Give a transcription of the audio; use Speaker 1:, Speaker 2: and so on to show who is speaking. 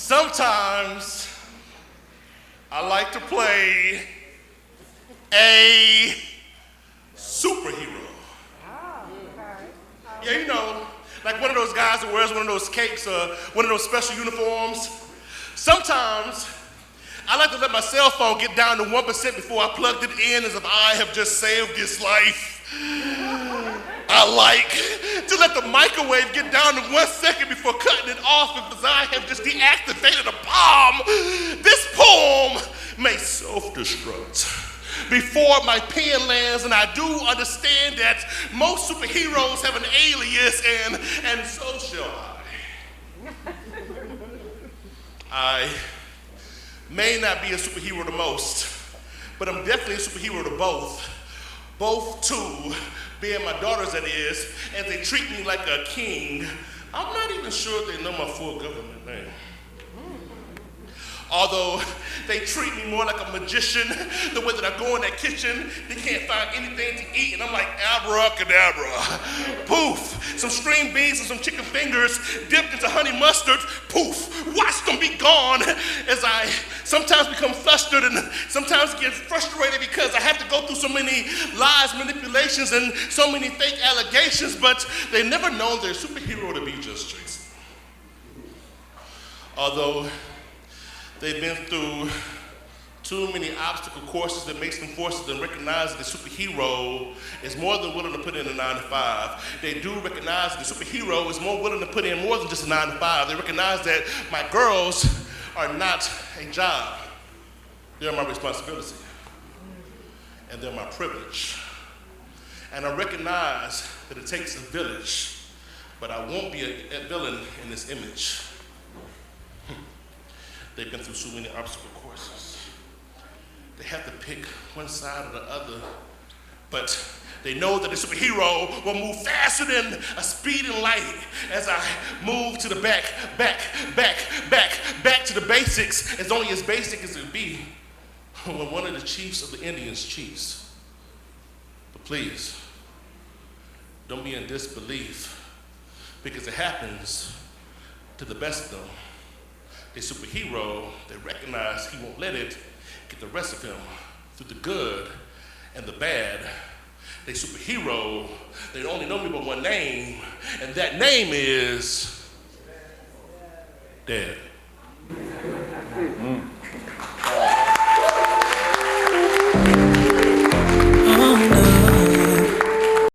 Speaker 1: Sometimes I like to play a superhero. Yeah, you know, like one of those guys that wears one of those capes or one of those special uniforms. Sometimes I like to let my cell phone get down to 1% before I plugged it in, as if I have just saved this life. I like to let the microwave get down to 1 second before cutting it off, because I have just deactivated a bomb. This poem may self-destruct before my pen lands, and I do understand that most superheroes have an alias, and so shall I. I may not be a superhero the most, but I'm definitely a superhero to both. Both two, being my daughters that is, and they treat me like a king. I'm not even sure if they know my full government name. Although they treat me more like a magician, the way that I go in that kitchen, they can't find anything to eat, and I'm like, abracadabra. Poof, some string beans and some chicken fingers dipped into honey mustard, poof, watch them be gone, as I sometimes become flustered and sometimes get frustrated because I have to go through so many lies, manipulations, and so many fake allegations, but they never known their superhero to be just Jason. Although they've been through too many obstacle courses that makes them force them to recognize that the superhero is more than willing to put in a 9 to 5. They do recognize that the superhero is more willing to put in more than just a 9 to 5. They recognize that my girls are not a job. They're my responsibility. And they're my privilege. And I recognize that it takes a village, but I won't be a villain in this image. They've been through so many obstacle courses. They have to pick one side or the other, but they know that a superhero will move faster than a speeding light as I move to the back to the basics, as only as basic as it be when one of the chiefs of the Indians cheats. But please, don't be in disbelief, because it happens to the best of them. A superhero, they recognize he won't let it get the rest of him through the good and the bad. They superhero, they only know me by one name, and that name is Dead.